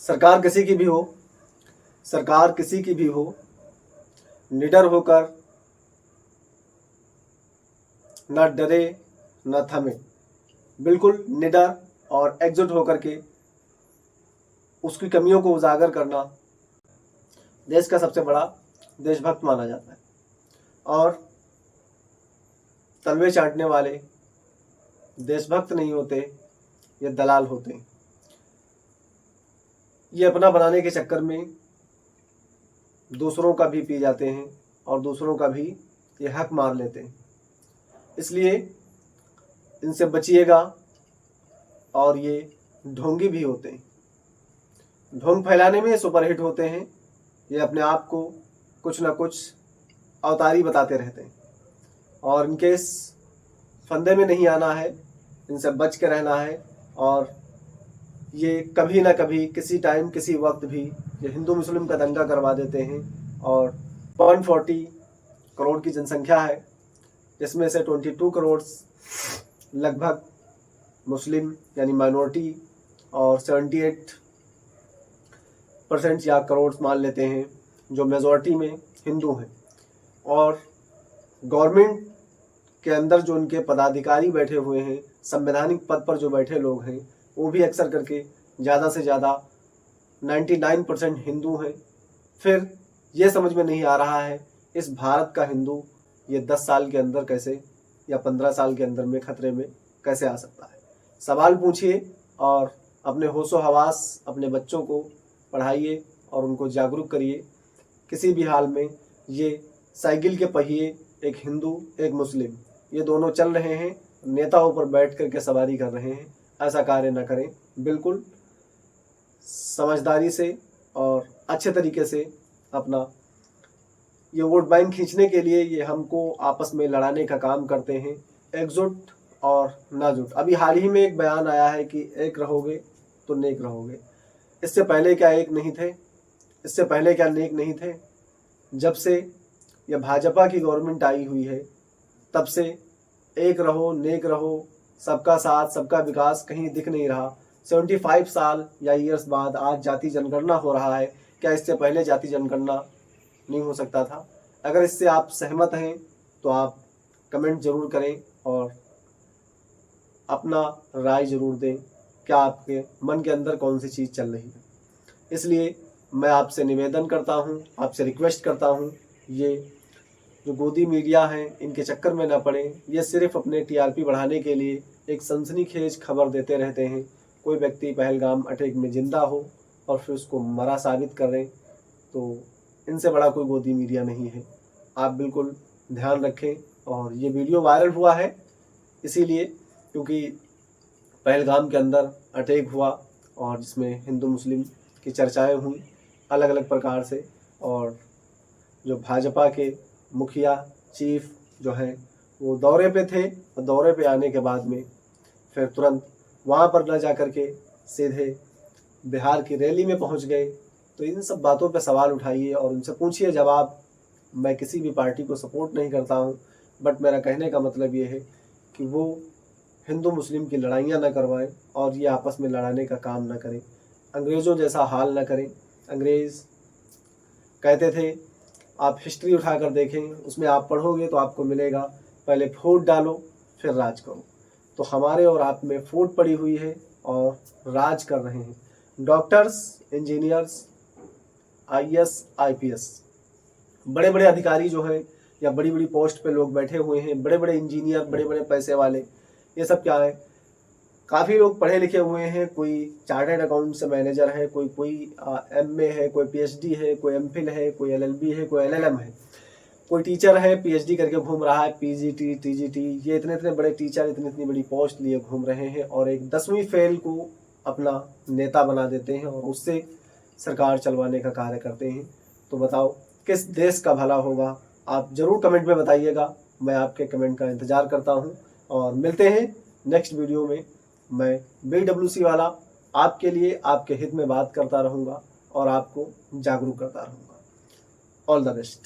सरकार किसी की भी हो, सरकार किसी की भी हो, निडर होकर न डरे न थमे, बिल्कुल निडर और एकजुट होकर के उसकी कमियों को उजागर करना देश का सबसे बड़ा देशभक्त माना जाता है। और तलवे चाटने वाले देशभक्त नहीं होते, ये दलाल होते हैं। ये अपना बनाने के चक्कर में दूसरों का भी पी जाते हैं और दूसरों का भी ये हक मार लेते हैं। इसलिए इनसे बचिएगा। और ये ढोंगी भी होते हैं, ढोंग फैलाने में सुपरहिट होते हैं। ये अपने आप को कुछ ना कुछ अवतारी बताते रहते हैं और इनके इस फंदे में नहीं आना है, इनसे बच के रहना है। और ये कभी ना कभी किसी टाइम किसी वक्त भी ये हिंदू मुस्लिम का दंगा करवा देते हैं। और 140 करोड़ की जनसंख्या है, जिसमें से 22 करोड़ लगभग मुस्लिम यानी माइनॉरिटी और 78% या करोड़ मान लेते हैं जो मेजॉरिटी में हिंदू हैं। और गवर्नमेंट के अंदर जो उनके पदाधिकारी बैठे हुए हैं, संवैधानिक पद पर जो बैठे लोग हैं, वो भी अक्सर करके ज़्यादा से ज़्यादा 99% हिंदू हैं। फिर ये समझ में नहीं आ रहा है इस भारत का हिंदू ये 10 साल के अंदर कैसे या 15 साल के अंदर में खतरे में कैसे आ सकता है। सवाल पूछिए और अपने होशो हवास अपने बच्चों को पढ़ाइए और उनको जागरूक करिए। किसी भी हाल में ये साइकिल के पहिए, एक हिंदू एक मुस्लिम, ये दोनों चल रहे हैं, नेताओं पर बैठ करके सवारी कर रहे हैं। ऐसा कार्य न करें, बिल्कुल समझदारी से और अच्छे तरीके से अपना ये वोट बैंक खींचने के लिए ये हमको आपस में लड़ाने का काम करते हैं, एकजुट और नाजुट। अभी हाल ही में एक बयान आया है कि एक रहोगे तो नेक रहोगे। इससे पहले क्या एक नहीं थे? इससे पहले क्या नेक नहीं थे? जब से यह भाजपा की गवर्नमेंट आई हुई है तब से एक रहो नेक रहो, सबका साथ सबका विकास कहीं दिख नहीं रहा। 75 साल या ईयर्स बाद आज जाति जनगणना हो रहा है। क्या इससे पहले जाति जनगणना नहीं हो सकता था? अगर इससे आप सहमत हैं तो आप कमेंट जरूर करें और अपना राय जरूर दें, क्या आपके मन के अंदर कौन सी चीज़ चल रही है। इसलिए मैं आपसे निवेदन करता हूं, आपसे रिक्वेस्ट करता हूं, ये जो गोदी मीडिया हैं इनके चक्कर में ना पड़े। ये सिर्फ अपने टीआरपी बढ़ाने के लिए एक सनसनीखेज खबर देते रहते हैं। कोई व्यक्ति पहलगाम अटैक में जिंदा हो और फिर उसको मरा साबित कर दें, तो इनसे बड़ा कोई गोदी मीडिया नहीं है। आप बिल्कुल ध्यान रखें। और ये वीडियो वायरल हुआ है इसीलिए क्योंकि पहलगाम के अंदर अटैक हुआ और जिसमें हिंदू मुस्लिम की चर्चाएं हुई अलग अलग प्रकार से। और जो भाजपा के मुखिया चीफ जो हैं वो दौरे पे थे और दौरे पे आने के बाद में फिर तुरंत वहाँ पर न जा कर के सीधे बिहार की रैली में पहुँच गए। तो इन सब बातों पे सवाल उठाइए और उनसे पूछिए जवाब। मैं किसी भी पार्टी को सपोर्ट नहीं करता हूँ, बट मेरा कहने का मतलब ये है कि वो हिंदू मुस्लिम की लड़ाइयाँ न करवाएं और ये आपस में लड़ाने का काम न करें, अंग्रेज़ों जैसा हाल न करें। अंग्रेज़ कहते थे, आप हिस्ट्री उठा कर देखें, उसमें आप पढ़ोगे तो आपको मिलेगा पहले फूट डालो फिर राज करो। तो हमारे और आप में फूट पड़ी हुई है और राज कर रहे हैं। डॉक्टर्स, इंजीनियर्स, आईएएस, आईपीएस, बड़े बड़े अधिकारी जो हैं या बड़ी बड़ी पोस्ट पे लोग बैठे हुए हैं, बड़े बड़े इंजीनियर, बड़े बड़े पैसे वाले, ये सब क्या है? काफ़ी लोग पढ़े लिखे हुए हैं। कोई चार्टर्ड अकाउंट से मैनेजर है, कोई एमए है, कोई पीएचडी है, कोई एमफिल है, कोई एलएलबी है, कोई एलएलएम है, कोई टीचर है पीएचडी करके घूम रहा है, पीजीटी, टीजीटी, ये इतने इतने बड़े टीचर इतनी इतनी बड़ी पोस्ट लिए घूम रहे हैं और एक 10वीं फेल को अपना नेता बना देते हैं और उससे सरकार चलवाने का कार्य करते हैं। तो बताओ किस देश का भला होगा? आप ज़रूर कमेंट में बताइएगा। मैं आपके कमेंट का इंतज़ार करता हूँ और मिलते हैं नेक्स्ट वीडियो में। मैं BWC वाला आपके लिए आपके हित में बात करता रहूँगा और आपको जागरूक करता रहूँगा। All the best.